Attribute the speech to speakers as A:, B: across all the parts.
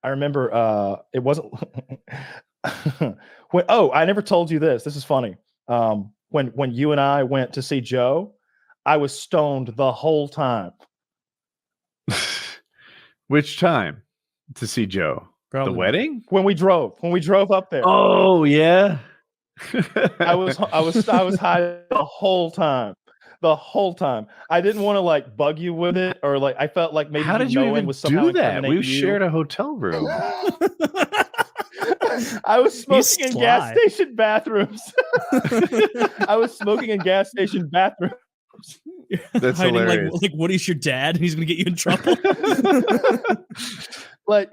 A: I remember it wasn't I never told you this. This is funny. When you and I went to see Joe, I was stoned the whole time.
B: Which time to see Joe?
C: Probably
B: the wedding?
A: When we drove up there.
B: Oh yeah.
A: I was high the whole time. The whole time. I didn't want to like bug you with it, or like I felt like maybe
B: how did you even
A: was somehow
B: do that? We
A: you.
B: shared a hotel room.
A: I was smoking in gas station bathrooms. I was smoking in gas station bathrooms.
B: That's
C: hiding
B: hilarious.
C: like Woody's your dad, and he's gonna get you in trouble.
A: Like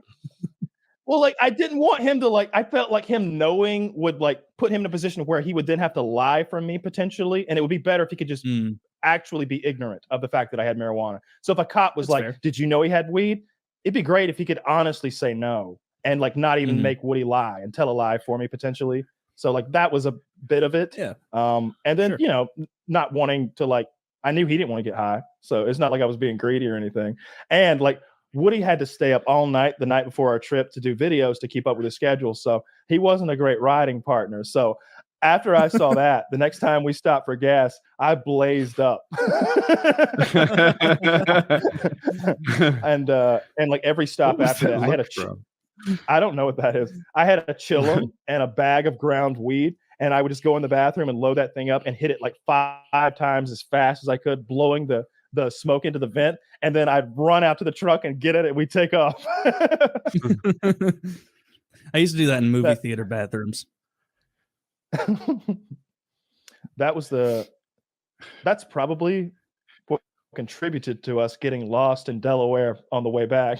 A: I didn't want him to I felt like him knowing would like put him in a position where he would then have to lie from me potentially, and it would be better if he could just actually be ignorant of the fact that I had marijuana. So if a cop was fair. Did you know he had weed? It'd be great if he could honestly say no and like not even make Woody lie and tell a lie for me potentially. So like that was a bit of it.
C: Yeah.
A: And then not wanting to I knew he didn't want to get high, so it's not like I was being greedy or anything. And like Woody had to stay up all night the night before our trip to do videos to keep up with his schedule. So he wasn't a great riding partner. So after I saw that, the next time we stopped for gas, I blazed up. and like every stop after that, I had I don't know what that is. I had a chillum and a bag of ground weed, and I would just go in the bathroom and load that thing up and hit it like 5 times as fast as I could, blowing the smoke into the vent, and then I'd run out to the truck and get it, and we take off.
C: I used to do that in movie theater bathrooms.
A: That's probably what contributed to us getting lost in Delaware on the way back.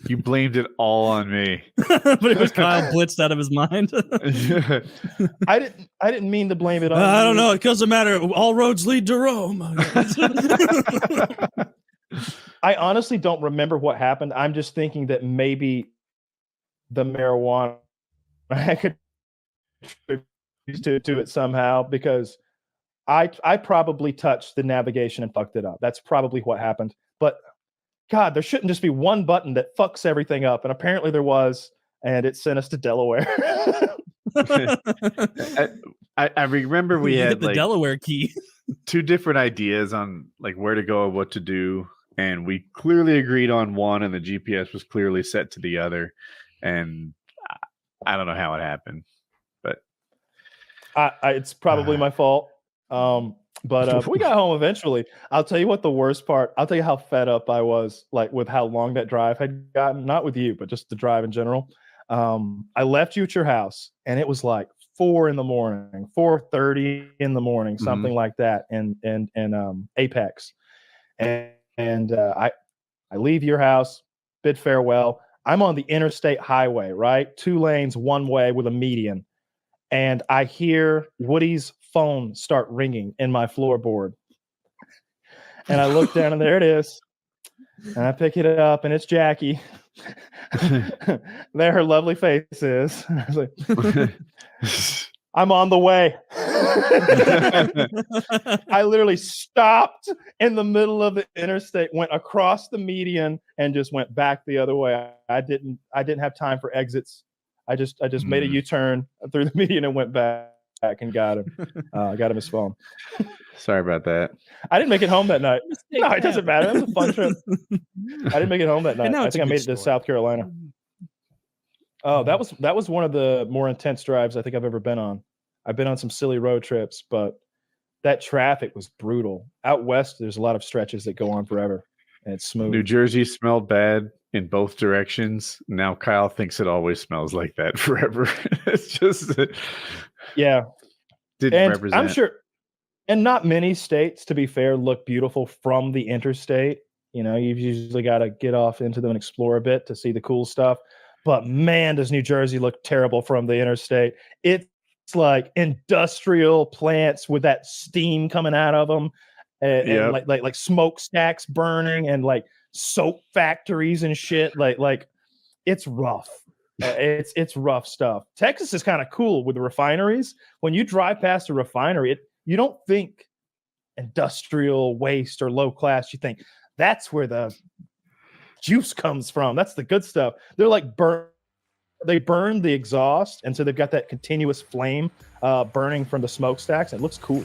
B: You blamed it all on me.
C: But it was Kyle blitzed out of his mind.
A: I didn't mean to blame it on
C: I don't know. It doesn't matter. All roads lead to Rome.
A: I honestly don't remember what happened. I'm just thinking that maybe the marijuana I could to it somehow, because I probably touched the navigation and fucked it up. That's probably what happened. But God, there shouldn't just be one button that fucks everything up. And apparently there was, and it sent us to Delaware.
B: I remember we had
C: the Delaware key.
B: 2 different ideas on like where to go and what to do. And we clearly agreed on one, and the GPS was clearly set to the other. And I don't know how it happened, but
A: it's probably my fault. But we got home eventually. I'll tell you what the worst part. I'll tell you how fed up I was, like with how long that drive had gotten. Not with you, but just the drive in general. I left you at your house, and it was like 4 in the morning, 4:30 in the morning, something like that, in Apex. And I leave your house, bid farewell. I'm on the interstate highway, right? 2 lanes, one way with a median, and I hear Woody's phone start ringing in my floorboard. And I look down, and there it is. And I pick it up, and it's Jackie. There her lovely face is. I was like, I'm on the way. I literally stopped in the middle of the interstate, went across the median, and just went back the other way. I didn't have time for exits. I just made a U-turn through the median and went back and got him. Got him his phone.
B: Sorry about that.
A: I didn't make it home that night. No, it doesn't matter. It was a fun trip. I didn't make it home that night. I think I made it to South Carolina. Oh, that was one of the more intense drives I think I've ever been on. I've been on some silly road trips, but that traffic was brutal. Out west, there's a lot of stretches that go on forever, and it's smooth.
B: New Jersey smelled bad in both directions. Now Kyle thinks it always smells like that forever. It's just
A: yeah.
B: Didn't represent.
A: I'm sure, and not many states, to be fair, look beautiful from the interstate. You've usually got to get off into them and explore a bit to see the cool stuff. But man, does New Jersey look terrible from the interstate. It's like industrial plants with that steam coming out of them, and like smokestacks burning, and like soap factories and shit. Like it's rough. It's rough stuff. Texas is kind of cool with the refineries. When you drive past a refinery, you don't think industrial waste or low class. You think that's where the juice comes from. That's the good stuff. They're like they burn the exhaust, and so they've got that continuous flame burning from the smokestacks. It looks cool.